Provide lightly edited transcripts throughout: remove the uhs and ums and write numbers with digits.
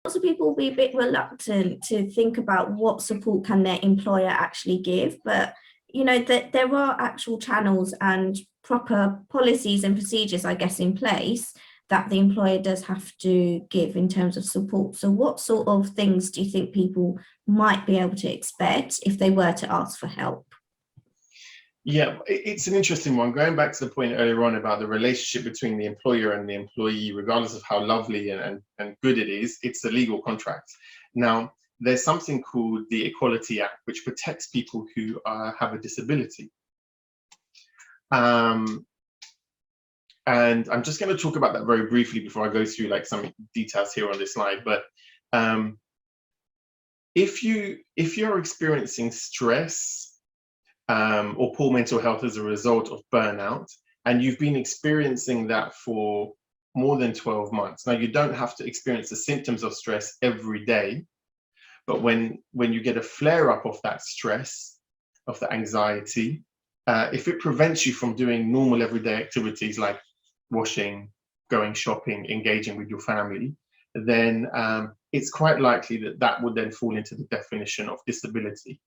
Lots of people will be a bit reluctant to think about what support can their employer actually give, but that there are actual channels and proper policies and procedures, I guess, in place that the employer does have to give in terms of support. So what sort of things do you think people might be able to expect if they were to ask for help? Yeah, it's an interesting one. Going back to the point earlier on about the relationship between the employer and the employee, regardless of how lovely and good it is, it's a legal contract. Now, there's something called the Equality Act, which protects people who have a disability. And I'm just going to talk about that very briefly before I go through like some details here on this slide. But if you're experiencing stress or poor mental health as a result of burnout, and you've been experiencing that for more than 12 months. Now, you don't have to experience the symptoms of stress every day, but when you get a flare-up of that stress, of the anxiety, if it prevents you from doing normal everyday activities like washing, going shopping, engaging with your family, then it's quite likely that that would then fall into the definition of disability.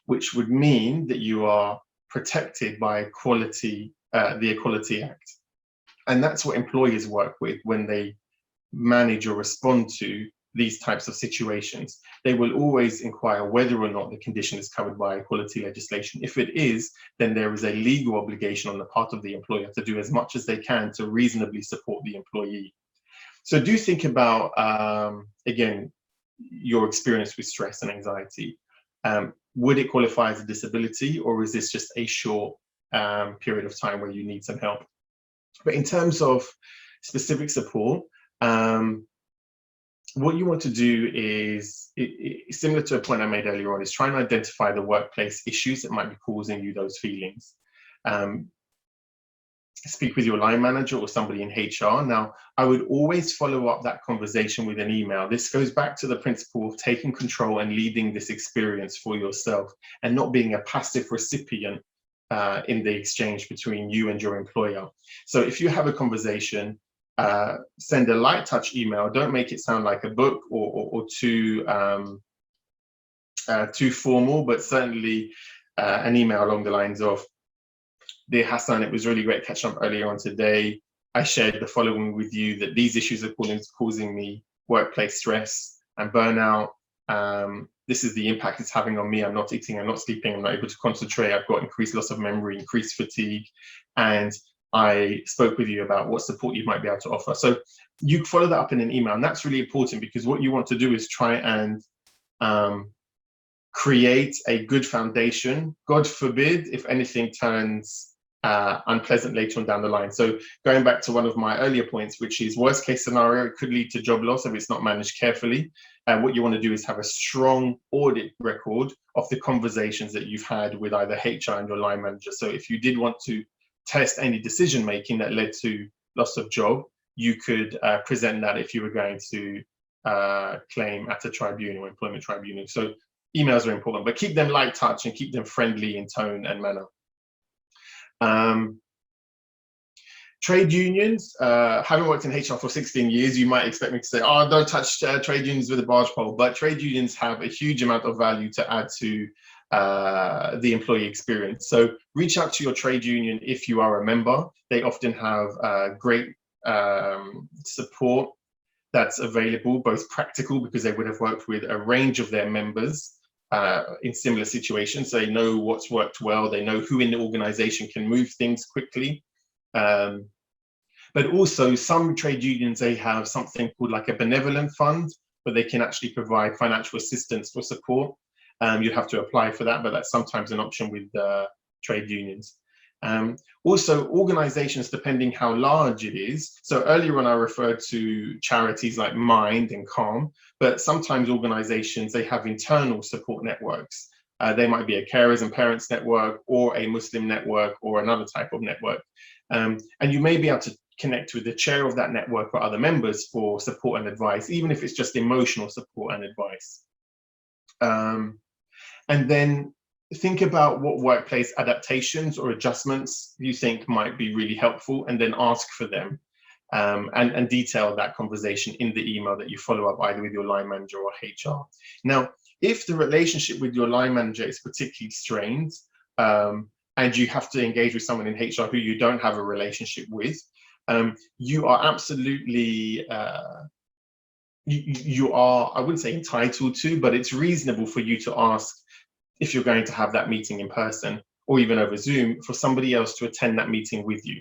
Which would mean that you are protected by the Equality Act. And that's what employers work with when they manage or respond to these types of situations. They will always inquire whether or not the condition is covered by equality legislation. If it is, then there is a legal obligation on the part of the employer to do as much as they can to reasonably support the employee. So do think about, again, your experience with stress and anxiety. Would it qualify as a disability, or is this just a short period of time where you need some help? But in terms of specific support, what you want to do is, similar to a point I made earlier on, is try and identify the workplace issues that might be causing you those feelings. Speak with your line manager or somebody in HR. Now, I would always follow up that conversation with an email. This goes back to the principle of taking control and leading this experience for yourself and not being a passive recipient in the exchange between you and your employer. So if you have a conversation, send a light touch email. Don't make it sound like a book or too formal, but certainly an email along the lines of, "Dear Hassan, it was really great catching up earlier on today. I shared the following with you, that these issues are causing me workplace stress and burnout. This is the impact it's having on me. I'm not eating, I'm not sleeping, I'm not able to concentrate. I've got increased loss of memory, increased fatigue. And I spoke with you about what support you might be able to offer." So you follow that up in an email. And that's really important, because what you want to do is try and create a good foundation. God forbid if anything turns unpleasant later on down the line. So going back to one of my earlier points, which is worst case scenario, it could lead to job loss if it's not managed carefully. And what you want to do is have a strong audit record of the conversations that you've had with either HR and your line manager. So if you did want to test any decision making that led to loss of job, you could present that if you were going to claim at a tribunal, employment tribunal. So emails are important, but keep them light touch and keep them friendly in tone and manner. Trade unions, having worked in HR for 16 years, you might expect me to say, "Oh, don't touch trade unions with a barge pole," but trade unions have a huge amount of value to add to the employee experience. So reach out to your trade union if you are a member. They often have great support that's available, both practical, because they would have worked with a range of their members in similar situations. They know what's worked well. They know who in the organization can move things quickly. But also some trade unions, they have something called like a benevolent fund, where they can actually provide financial assistance for support. You have to apply for that, but that's sometimes an option with trade unions. Also, organizations, depending how large it is. So earlier on, I referred to charities like Mind and Calm, but sometimes organizations, they have internal support networks. They might be a carers and parents network, or a Muslim network, or another type of network. And you may be able to connect with the chair of that network or other members for support and advice, even if it's just emotional support and advice. And then think about what workplace adaptations or adjustments you think might be really helpful, and then ask for them. and detail that conversation in the email that you follow up either with your line manager or HR. Now, if the relationship with your line manager is particularly strained, and you have to engage with someone in HR who you don't have a relationship with, you are absolutely, you are, I wouldn't say entitled to, but it's reasonable for you to ask if you're going to have that meeting in person or even over Zoom for somebody else to attend that meeting with you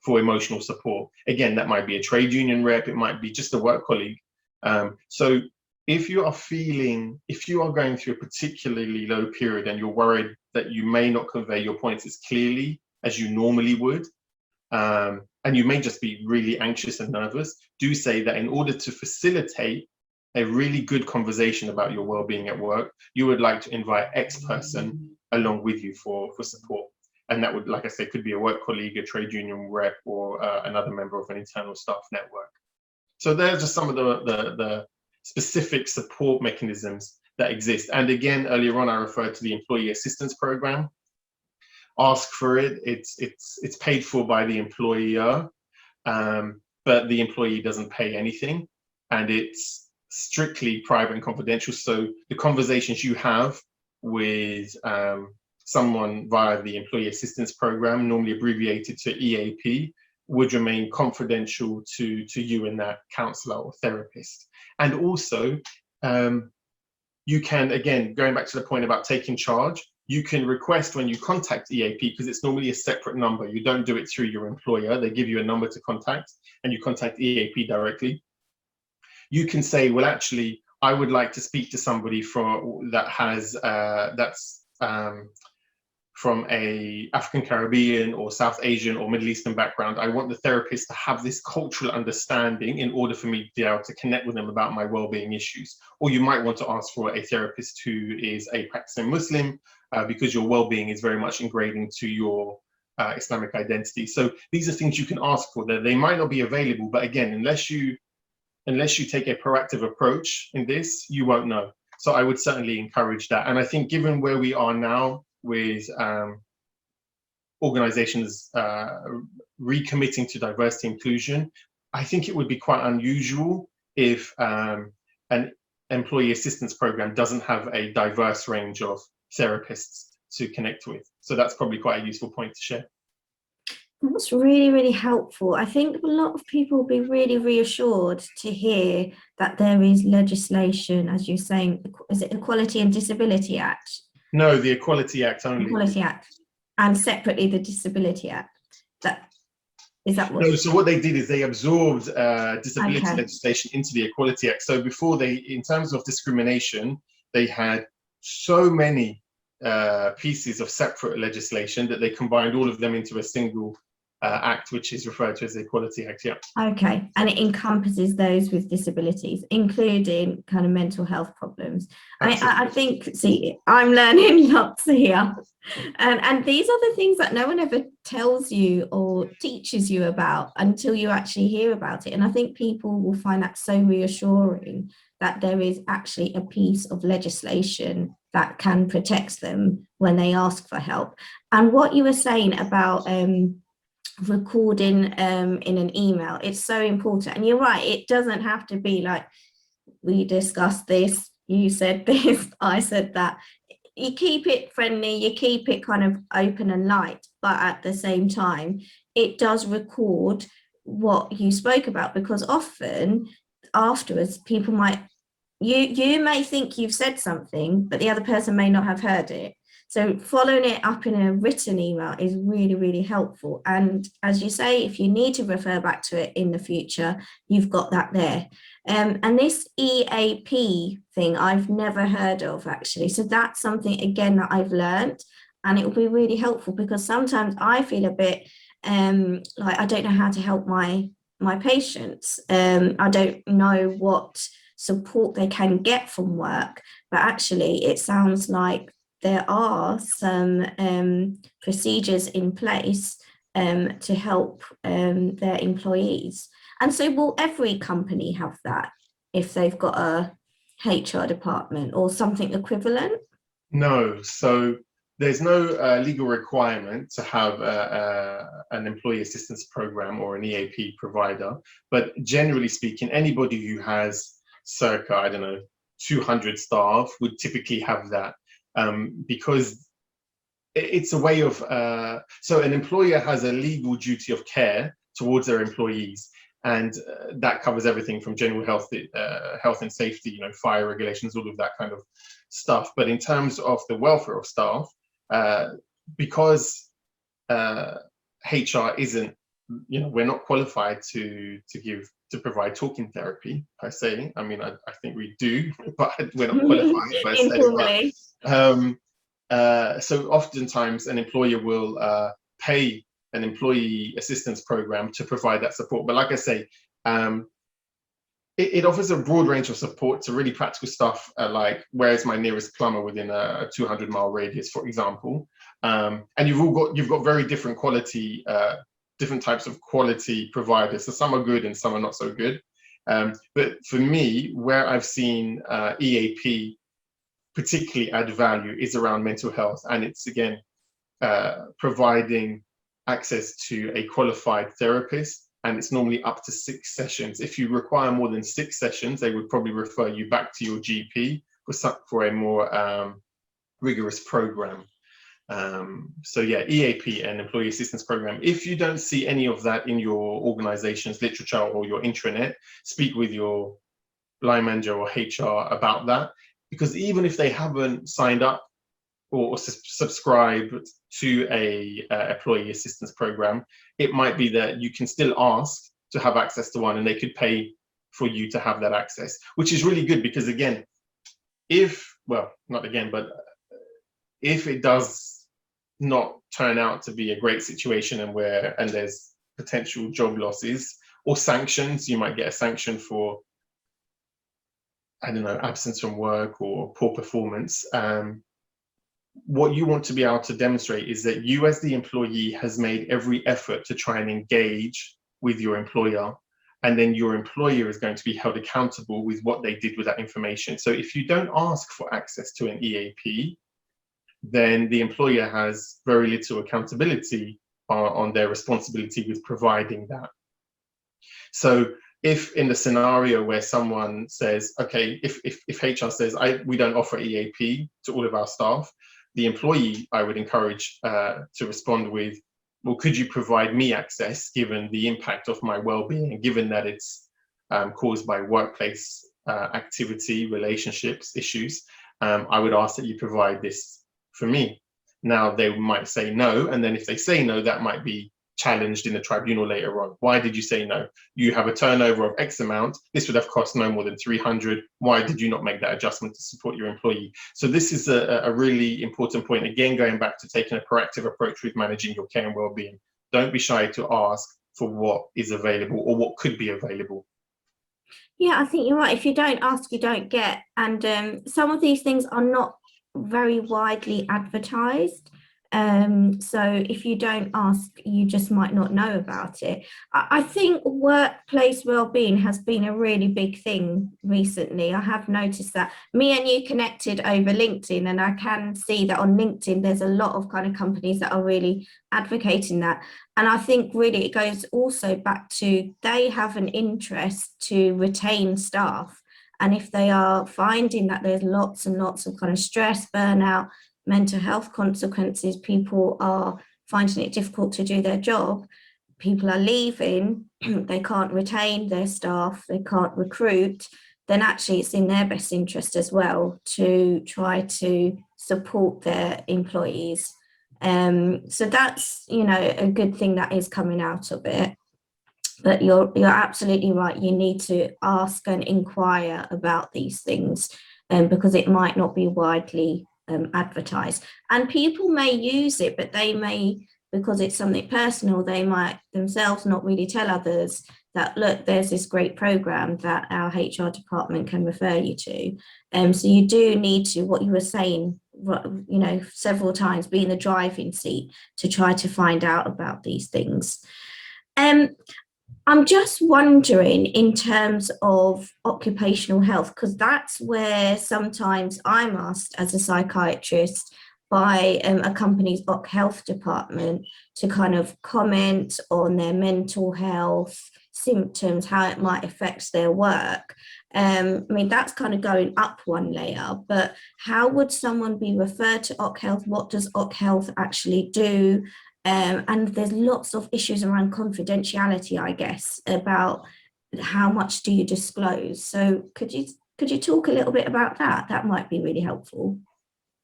for emotional support. Again, that might be a trade union rep, it might be just a work colleague. So if you are going through a particularly low period and you're worried that you may not convey your points as clearly as you normally would, and you may just be really anxious and nervous, do say that in order to facilitate a really good conversation about your well-being at work, you would like to invite X person along with you for support. And that would, like I said, could be a work colleague, a trade union rep, or another member of an internal staff network. So there's just some of the specific support mechanisms that exist. And again, earlier on, I referred to the employee assistance program. Ask for it. It's paid for by the employer, but the employee doesn't pay anything, and it's strictly private and confidential. So the conversations you have with someone via the employee assistance program, normally abbreviated to EAP, would remain confidential to you and that counselor or therapist. And also, you can, again, going back to the point about taking charge, you can request when you contact EAP, because it's normally a separate number. You don't do it through your employer. They give you a number to contact, and you contact EAP directly. You can say, well, actually, I would like to speak to somebody that's from a African Caribbean or South Asian or Middle Eastern background. I want the therapist to have this cultural understanding in order for me to be able to connect with them about my well-being issues. Or you might want to ask for a therapist who is a practicing Muslim, because your well-being is very much ingrained into your Islamic identity. So these are things you can ask for. That they might not be available, but again, unless you take a proactive approach in this, you won't know. So I would certainly encourage that. And I think given where we are now with organizations recommitting to diversity inclusion, I think it would be quite unusual if an employee assistance program doesn't have a diverse range of therapists to connect with. So that's probably quite a useful point to share. That's really, really helpful. I think a lot of people will be really reassured to hear that there is legislation, as you're saying. Is it Equality and Disability Act? No, the Equality Act only. Equality Act, and separately the Disability Act. Is that what? No, so what they did is they absorbed disability legislation into the Equality Act. So before in terms of discrimination, they had so many pieces of separate legislation that they combined all of them into a single act, which is referred to as the Equality Act. Yeah. Okay, and it encompasses those with disabilities, including kind of mental health problems. I think, see, I'm learning lots here, and these are the things that no one ever tells you or teaches you about until you actually hear about it. And I think people will find that so reassuring that there is actually a piece of legislation that can protect them when they ask for help. And what you were saying about recording in an email, it's so important. And you're right, it doesn't have to be like, we discussed this, you said this, I said that. You keep it friendly, you keep it kind of open and light, but at the same time, it does record what you spoke about, because often afterwards people might, you may think you've said something, but the other person may not have heard it. So following it up in a written email is really, really helpful. And as you say, if you need to refer back to it in the future, you've got that there. And this EAP thing, I've never heard of actually. So that's something, again, that I've learned, and it will be really helpful, because sometimes I feel a bit like I don't know how to help my patients. I don't know what support they can get from work, but actually it sounds like there are some procedures in place to help their employees. And so will every company have that if they've got a HR department or something equivalent? No. So there's no legal requirement to have an employee assistance program or an EAP provider, but generally speaking, anybody who has circa, I don't know, 200 staff would typically have that, because it's a way of, so an employer has a legal duty of care towards their employees, and that covers everything from general health, health and safety, you know, fire regulations, all of that kind of stuff. But in terms of the welfare of staff, because HR isn't, you know, we're not qualified to provide talking therapy per se. I mean, I think we do, but we're not qualified per se. But, so oftentimes an employer will pay an employee assistance program to provide that support. But like I say, it offers a broad range of support to really practical stuff, like where's my nearest plumber within a 200-mile radius, for example. And you've got very different quality, different types of quality providers. So some are good and some are not so good. But for me, where I've seen EAP particularly add value is around mental health, and it's again providing access to a qualified therapist, and it's normally up to 6 sessions. If you require more than 6 sessions, they would probably refer you back to your GP for a more rigorous program. So yeah, EAP and employee assistance program. If you don't see any of that in your organization's literature or your intranet, speak with your line manager or HR about that, because even if they haven't signed up or subscribed to a employee assistance program, it might be that you can still ask to have access to one, and they could pay for you to have that access, which is really good, because again, if it does not turn out to be a great situation and there's potential job losses or sanctions, you might get a sanction for, I don't know, absence from work or poor performance. What you want to be able to demonstrate is that you as the employee has made every effort to try and engage with your employer, and then your employer is going to be held accountable with what they did with that information. So if you don't ask for access to an EAP, then the employer has very little accountability on their responsibility with providing that. So if in the scenario where someone says, okay, if HR says, we don't offer EAP to all of our staff, the employee, I would encourage to respond with, well, could you provide me access given the impact of my well-being, and given that it's caused by workplace activity, relationships, issues, I would ask that you provide this for me. Now, they might say no, and then if they say no, that might be challenged in the tribunal later on. Why did you say no? You have a turnover of X amount. This would have cost no more than 300. Why did you not make that adjustment to support your employee? So this is a really important point. Again, going back to taking a proactive approach with managing your care and well-being. Don't be shy to ask for what is available or what could be available. Yeah, I think you're right. If you don't ask, you don't get. And some of these things are not very widely advertised. So if you don't ask, you just might not know about it. I think workplace wellbeing has been a really big thing recently. I have noticed that. Me and you connected over LinkedIn, and I can see that on LinkedIn there's a lot of kind of companies that are really advocating that. And I think really it goes also back to they have an interest to retain staff. And if they are finding that there's lots and lots of kind of stress, burnout, mental health consequences, people are finding it difficult to do their job, people are leaving, they can't retain their staff, they can't recruit, then actually it's in their best interest as well to try to support their employees. So that's, you know, a good thing that is coming out of it. But you're absolutely right. You need to ask and inquire about these things, because it might not be widely advertised. And people may use it, but they may, because it's something personal, they might themselves not really tell others that, look, there's this great program that our HR department can refer you to. So you do need to, what you were saying, you know, several times, be in the driving seat to try to find out about these things. I'm just wondering, in terms of occupational health, because that's where sometimes I'm asked as a psychiatrist, by a company's OC health department to kind of comment on their mental health symptoms, how it might affect their work. I mean, that's kind of going up one layer, but how would someone be referred to OC health? What does OC health actually do? And there's lots of issues around confidentiality, I guess, about how much do you disclose. So could you talk a little bit about that? That might be really helpful.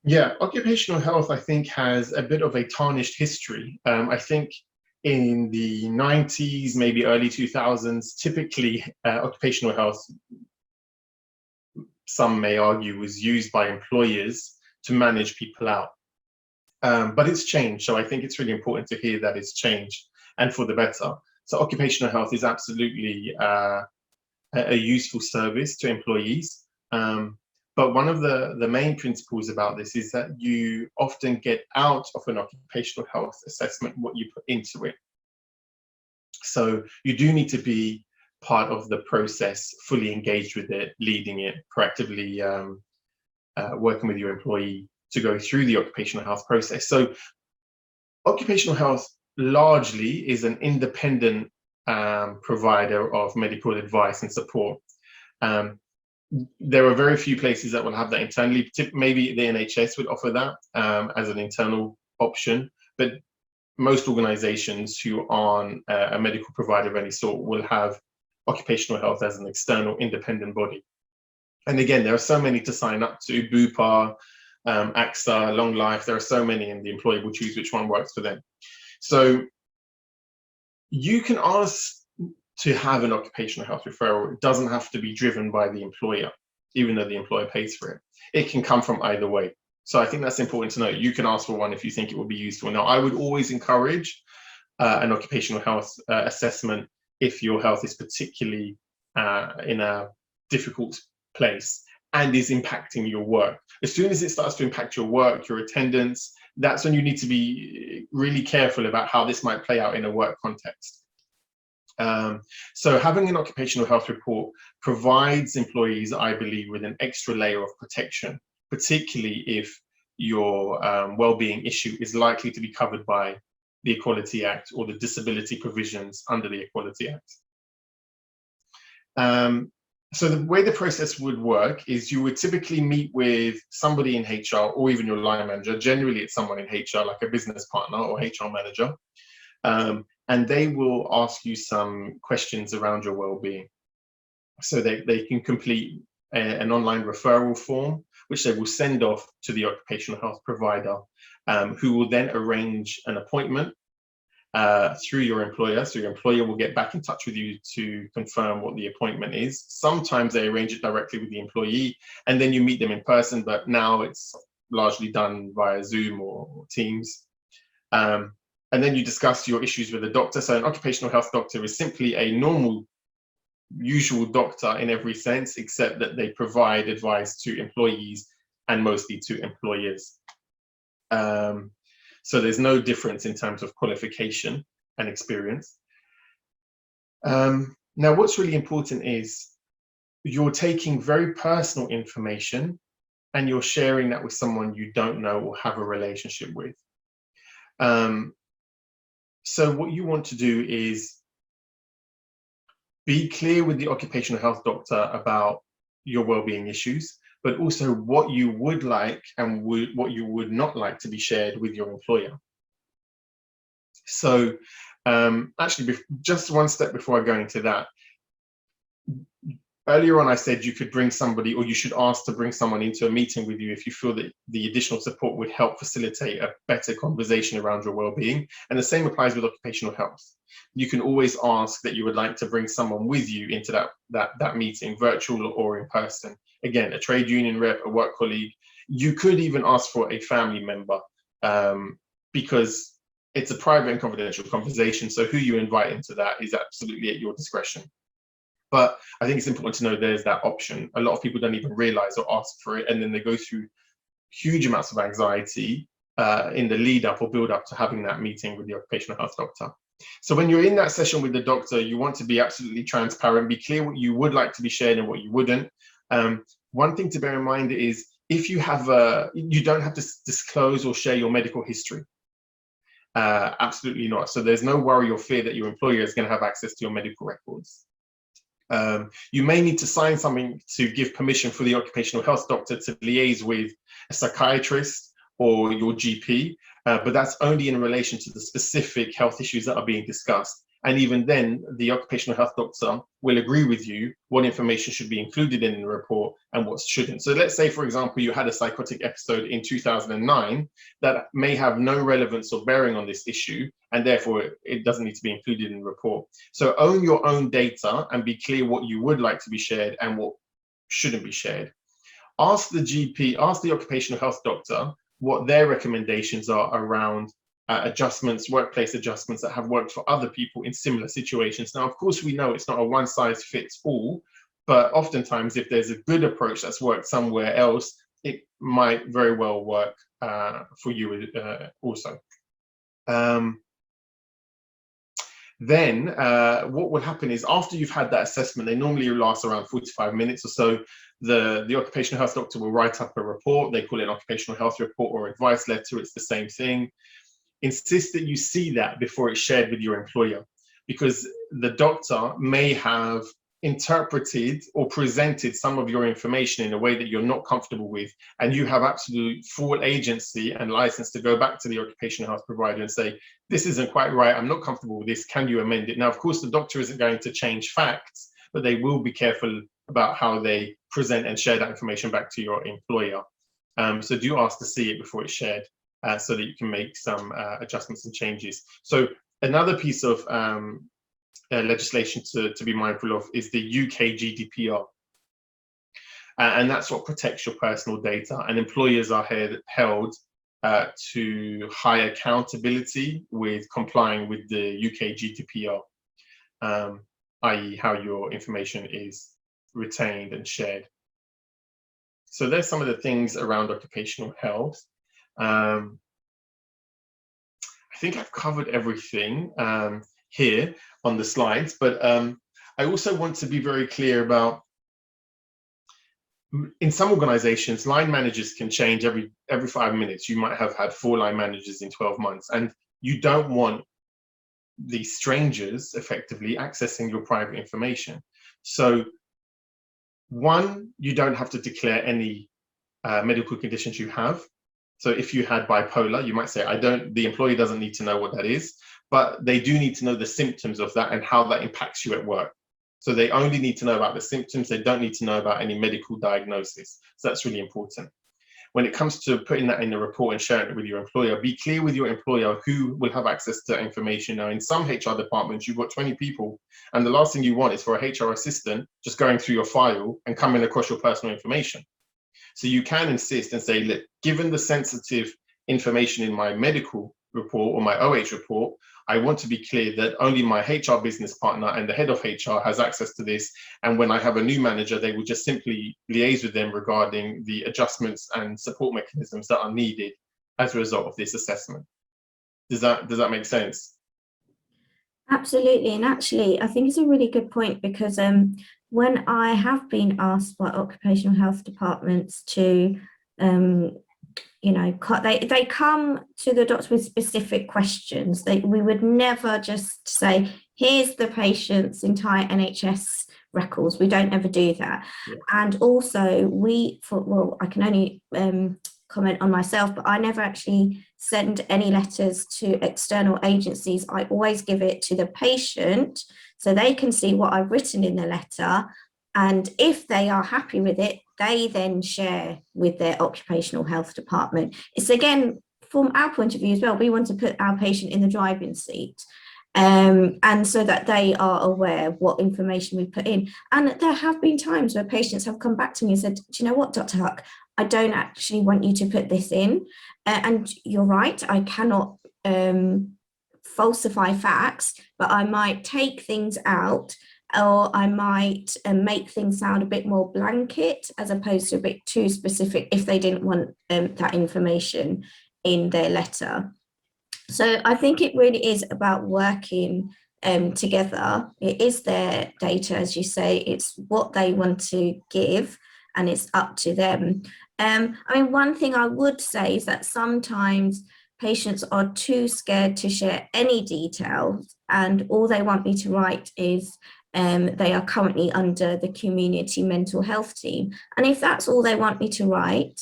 Yeah, occupational health, I think, has a bit of a tarnished history. I think in the 90s, maybe early 2000s, typically occupational health, some may argue, was used by employers to manage people out. But it's changed. So I think it's really important to hear that it's changed and for the better. So occupational health is absolutely a useful service to employees. But one of the main principles about this is that you often get out of an occupational health assessment what you put into it. So you do need to be part of the process, fully engaged with it, leading it, proactively working with your employee to go through the occupational health process. So occupational health largely is an independent provider of medical advice and support. There are very few places that will have that internally. Maybe the NHS would offer that as an internal option, but most organizations who aren't a medical provider of any sort will have occupational health as an external independent body. And again, there are so many to sign up to: Bupa, AXA, Long Life. There are so many, and the employee will choose which one works for them. So you can ask to have an occupational health referral. It doesn't have to be driven by the employer, even though the employer pays for it. It can come from either way. So I think that's important to know. You can ask for one if you think it will be useful. Now, I would always encourage an occupational health assessment if your health is particularly in a difficult place and is impacting your work. As soon as it starts to impact your work, your attendance, that's when you need to be really careful about how this might play out in a work context. So having an occupational health report provides employees, I believe, with an extra layer of protection, particularly if your well-being issue is likely to be covered by the Equality Act or the disability provisions under the Equality Act. So the way the process would work is you would typically meet with somebody in HR or even your line manager. Generally, it's someone in HR, like a business partner or HR manager. And they will ask you some questions around your well-being. So they can complete an online referral form, which they will send off to the occupational health provider, who will then arrange an appointment through your employer. So your employer will get back in touch with you to confirm what the appointment is. Sometimes they arrange it directly with the employee, and then you meet them in person, but now it's largely done via Zoom or Teams. And then you discuss your issues with a doctor. So an occupational health doctor is simply a normal, usual doctor in every sense, except that they provide advice to employees and mostly to employers. So there's no difference in terms of qualification and experience. Now, what's really important is you're taking very personal information and you're sharing that with someone you don't know or have a relationship with. So what you want to do is be clear with the occupational health doctor about your well-being issues, but also what you would like and what you would not like to be shared with your employer. So actually, just one step before I go into that, earlier on I said you could bring somebody, or you should ask to bring someone into a meeting with you if you feel that the additional support would help facilitate a better conversation around your well-being. And the same applies with occupational health. You can always ask that you would like to bring someone with you into that meeting, virtual or in person. Again, a trade union rep, a work colleague. You could even ask for a family member, because it's a private and confidential conversation. So who you invite into that is absolutely at your discretion. But I think it's important to know there's that option. A lot of people don't even realize or ask for it, and then they go through huge amounts of anxiety in the lead up or build up to having that meeting with the occupational health doctor. So when you're in that session with the doctor, you want to be absolutely transparent, be clear what you would like to be shared and what you wouldn't. One thing to bear in mind is if you have you don't have to disclose or share your medical history. Absolutely not. So there's no worry or fear that your employer is going to have access to your medical records. You may need to sign something to give permission for the occupational health doctor to liaise with a psychiatrist or your GP, but that's only in relation to the specific health issues that are being discussed. And even then, the occupational health doctor will agree with you what information should be included in the report and what shouldn't. So let's say, for example, you had a psychotic episode in 2009 that may have no relevance or bearing on this issue, and therefore it doesn't need to be included in the report. So own your own data and be clear what you would like to be shared and what shouldn't be shared. Ask the GP, ask the occupational health doctor what their recommendations are around adjustments, workplace adjustments that have worked for other people in similar situations. Now, of course, we know it's not a one size fits all, but oftentimes if there's a good approach that's worked somewhere else, it might very well work for you also. Then what will happen is after you've had that assessment, they normally last around 45 minutes or so, the occupational health doctor will write up a report. They call it an occupational health report or advice letter. It's the same thing. Insist that you see that before it's shared with your employer, because the doctor may have interpreted or presented some of your information in a way that you're not comfortable with, and you have absolute full agency and license to go back to the occupational health provider and say, this isn't quite right, I'm not comfortable with this, can you amend it? Now, of course, the doctor isn't going to change facts, but they will be careful about how they present and share that information back to your employer. So do ask to see it before it's shared, so that you can make some adjustments and changes. So another piece of legislation to be mindful of is the UK GDPR. And that's what protects your personal data. And employers are held to high accountability with complying with the UK GDPR, i.e. how your information is retained and shared. So there's some of the things around occupational health. I think I've covered everything here on the slides, but I also want to be very clear about, in some organizations, line managers can change every 5 minutes. You might have had 4 line managers in 12 months, and you don't want these strangers effectively accessing your private information. So one, you don't have to declare any medical conditions you have. So if you had bipolar, you might say, the employee doesn't need to know what that is, but they do need to know the symptoms of that and how that impacts you at work. So they only need to know about the symptoms. They don't need to know about any medical diagnosis. So that's really important. When it comes to putting that in the report and sharing it with your employer, be clear with your employer who will have access to that information. Now, in some HR departments, you've got 20 people, and the last thing you want is for a HR assistant just going through your file and coming across your personal information. So you can insist and say, look, given the sensitive information in my medical report or my OH report, I want to be clear that only my HR business partner and the head of HR has access to this. And when I have a new manager, they will just simply liaise with them regarding the adjustments and support mechanisms that are needed as a result of this assessment. Does that make sense? Absolutely. And actually, I think it's a really good point, because when I have been asked by occupational health departments to, they come to the doctor with specific questions. We would never just say, here's the patient's entire NHS records. We don't ever do that. Yeah. And also I can only comment on myself, but I never actually send any letters to external agencies. I always give it to the patient so they can see what I've written in the letter. And if they are happy with it, they then share with their occupational health department. It's, again, from our point of view as well, we want to put our patient in the driving seat. And so that they are aware of what information we put in. And there have been times where patients have come back to me and said, do you know what, Dr. Huck, I don't actually want you to put this in. And you're right, I cannot falsify facts, but I might take things out, or I might make things sound a bit more blanket as opposed to a bit too specific if they didn't want that information in their letter. So I think it really is about working together. It is their data, as you say, it's what they want to give, and it's up to them. I mean, one thing I would say is that sometimes patients are too scared to share any details, and all they want me to write is they are currently under the community mental health team. And if that's all they want me to write,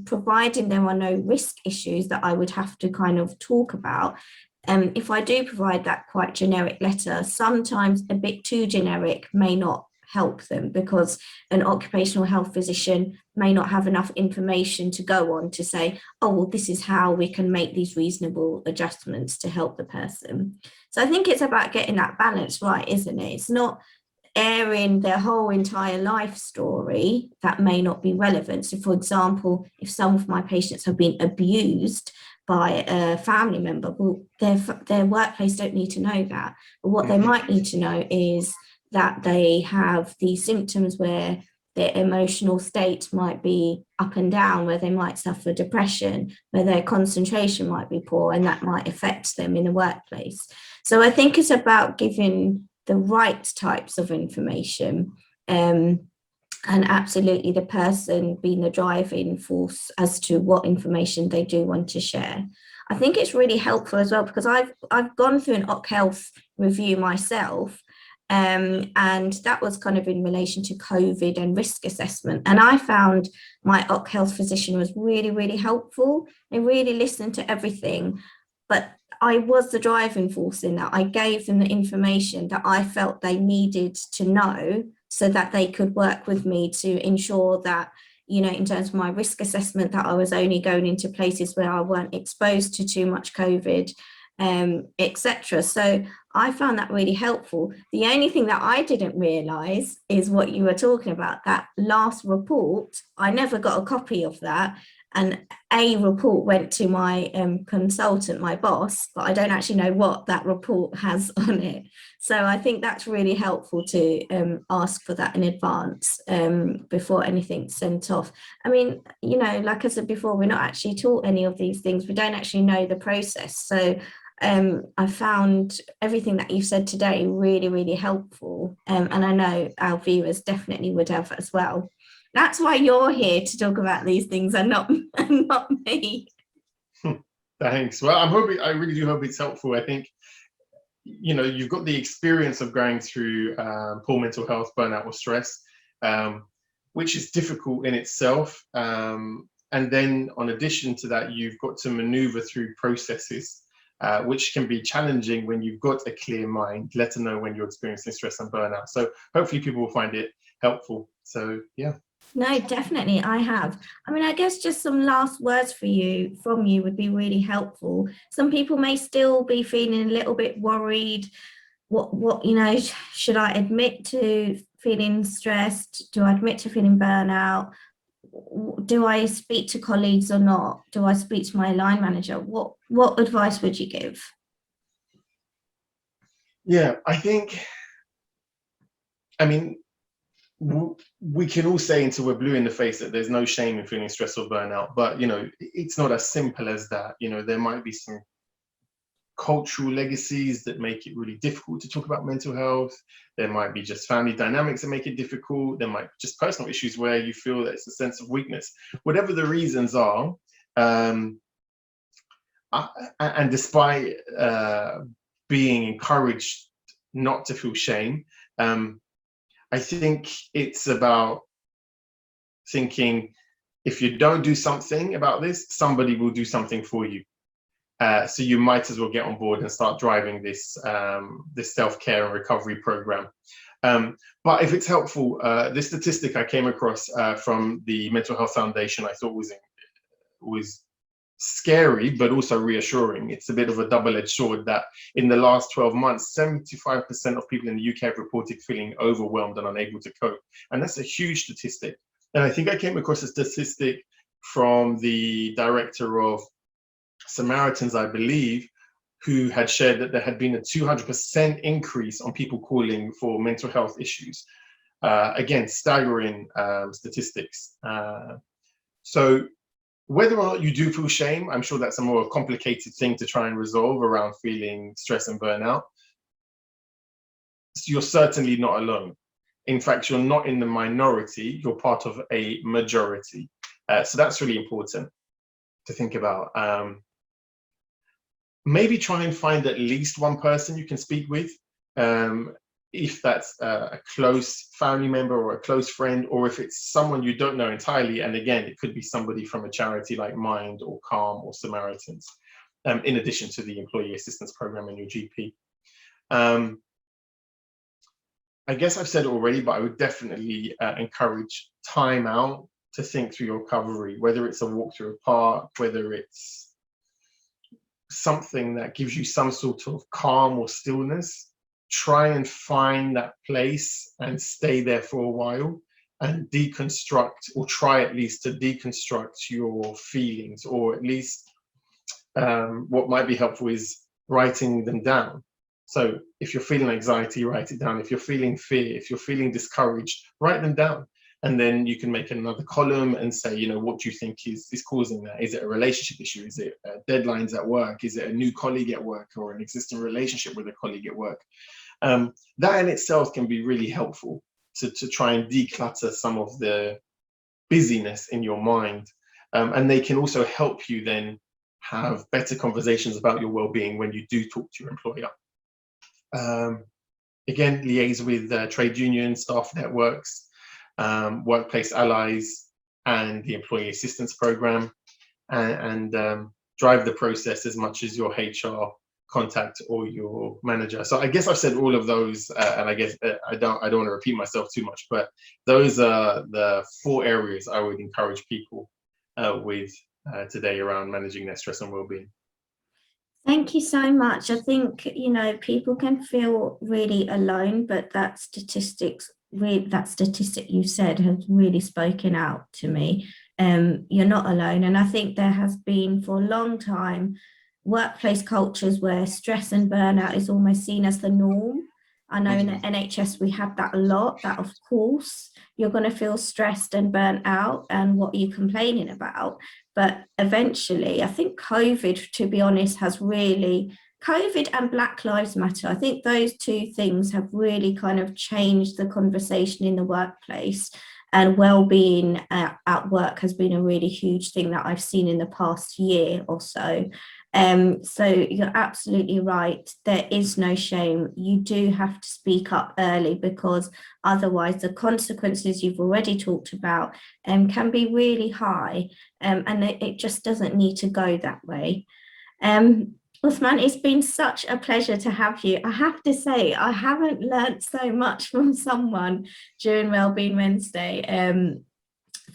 providing there are no risk issues that I would have to kind of talk about, if I do provide that quite generic letter, sometimes a bit too generic may not help them, because an occupational health physician may not have enough information to go on to say, oh, well, this is how we can make these reasonable adjustments to help the person. So I think it's about getting that balance right, isn't it? It's not airing their whole entire life story that may not be relevant. So, for example, if some of my patients have been abused by a family member, well, their workplace don't need to know that. But what they might need to know is that they have these symptoms where their emotional state might be up and down, where they might suffer depression, where their concentration might be poor, and that might affect them in the workplace. So I think it's about giving the right types of information, and absolutely the person being the driving force as to what information they do want to share. I think it's really helpful as well, because I've gone through an Occ Health review myself, and that was kind of in relation to COVID and risk assessment. And I found my Occ Health physician was really, really helpful. They really listened to everything, but I was the driving force in that. I gave them the information that I felt they needed to know so that they could work with me to ensure that, you know, in terms of my risk assessment, that I was only going into places where I weren't exposed to too much COVID, etc. So I found that really helpful. The only thing that I didn't realise is what you were talking about, that last report. I never got a copy of that. And a report went to my consultant, my boss, but I don't actually know what that report has on it. So I think that's really helpful to ask for that in advance before anything's sent off. I mean, you know, like I said before, we're not actually taught any of these things. We don't actually know the process. So I found everything that you've said today really, really helpful. And I know our viewers definitely would have as well. That's why you're here to talk about these things and not me. Thanks. Well, I really do hope it's helpful. I think, you know, you've got the experience of going through poor mental health, burnout or stress, which is difficult in itself. And then on addition to that, you've got to maneuver through processes, which can be challenging when you've got a clear mind, let alone when you're experiencing stress and burnout. So hopefully people will find it helpful. So, yeah. No, definitely, I have. I mean, I guess just some last words from you would be really helpful. Some people may still be feeling a little bit worried. What you know, should I admit to feeling stressed? Do I admit to feeling burnout? Do I speak to colleagues or not? Do I speak to my line manager? What advice would you give? Yeah, I mean, we can all say until we're blue in the face that there's no shame in feeling stress or burnout, but you know, it's not as simple as that. You know, there might be some cultural legacies that make it really difficult to talk about mental health. There might be just family dynamics that make it difficult. There might be just personal issues where you feel that it's a sense of weakness. Whatever the reasons are, and despite being encouraged not to feel shame, I think it's about thinking, if you don't do something about this, somebody will do something for you. So you might as well get on board and start driving this self-care and recovery program. But if it's helpful, this statistic I came across from the Mental Health Foundation, I thought was scary, but also reassuring. It's a bit of a double-edged sword that in the last 12 months, 75% of people in the UK have reported feeling overwhelmed and unable to cope. And that's a huge statistic. And I think I came across a statistic from the director of Samaritans, I believe, who had shared that there had been a 200% increase on people calling for mental health issues. Again, staggering statistics. So whether or not you do feel shame, I'm sure that's a more complicated thing to try and resolve around feeling stress and burnout. You're certainly not alone. In fact, you're not in the minority, you're part of a majority. So that's really important to think about. Maybe try and find at least one person you can speak with, if that's a close family member or a close friend, or if it's someone you don't know entirely. And again, it could be somebody from a charity like Mind or Calm or Samaritans, in addition to the employee assistance program and your GP. I guess I've said it already, but I would definitely encourage time out to think through your recovery, whether it's a walk through a park, whether it's something that gives you some sort of calm or stillness. Try and find that place and stay there for a while and deconstruct, or try at least to deconstruct your feelings, or at least what might be helpful is writing them down. So if you're feeling anxiety, write it down. If you're feeling fear, if you're feeling discouraged, write them down. And then you can make another column and say, you know, what do you think is causing that? Is it a relationship issue? Is it deadlines at work? Is it a new colleague at work, or an existing relationship with a colleague at work? That in itself can be really helpful to try and declutter some of the busyness in your mind. And they can also help you then have better conversations about your well-being when you do talk to your employer. Again, liaise with trade unions, staff networks, workplace allies, and the employee assistance program, and drive the process as much as your HR contact or your manager. So I guess I've said all of those, and I guess I don't want to repeat myself too much, but those are the 4 areas I would encourage people with today around managing their stress and well-being. Thank you so much. I think, you know, people can feel really alone, but that statistic you said has really spoken out to me. You're not alone. And I think there has been for a long time workplace cultures where stress and burnout is almost seen as the norm. I know in the NHS we have that a lot, that of course you're going to feel stressed and burnt out, and what are you complaining about? But eventually, I think COVID, to be honest, COVID and Black Lives Matter, I think those 2 things have really kind of changed the conversation in the workplace, and well-being at work has been a really huge thing that I've seen in the past year or so. So you're absolutely right. There is no shame. You do have to speak up early, because otherwise the consequences you've already talked about can be really high, and it just doesn't need to go that way. Osman, it's been such a pleasure to have you. I have to say, I haven't learnt so much from someone during Wellbeing Wednesday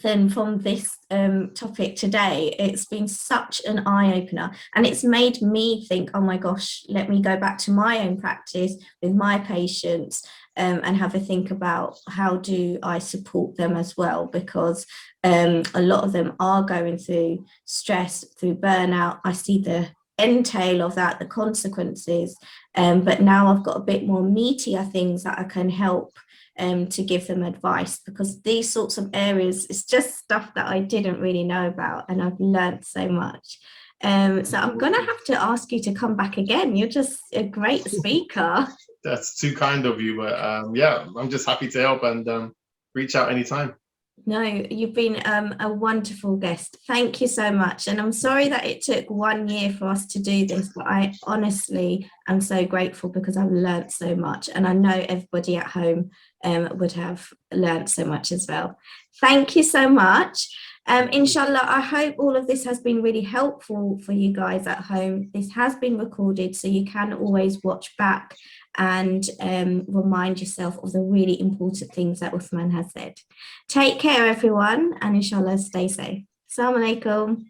than from this topic today. It's been such an eye-opener, and it's made me think, oh my gosh, let me go back to my own practice with my patients and have a think about how do I support them as well, because a lot of them are going through stress, through burnout. I see the entail of that, the consequences, but now I've got a bit more meatier things that I can help to give them advice, because these sorts of areas, it's just stuff that I didn't really know about, and I've learned so much. So I'm gonna have to ask you to come back again. You're just a great speaker. That's too kind of you, but yeah, I'm just happy to help, and reach out anytime. No, you've been a wonderful guest. Thank you so much. And I'm sorry that it took 1 year for us to do this, but I honestly am so grateful, because I've learnt so much, and I know everybody at home would have learnt so much as well. Thank you so much. Inshallah, I hope all of this has been really helpful for you guys at home. This has been recorded, so you can always watch back and remind yourself of the really important things that Osman has said. Take care, everyone, and inshallah, stay safe. Assalamu alaikum.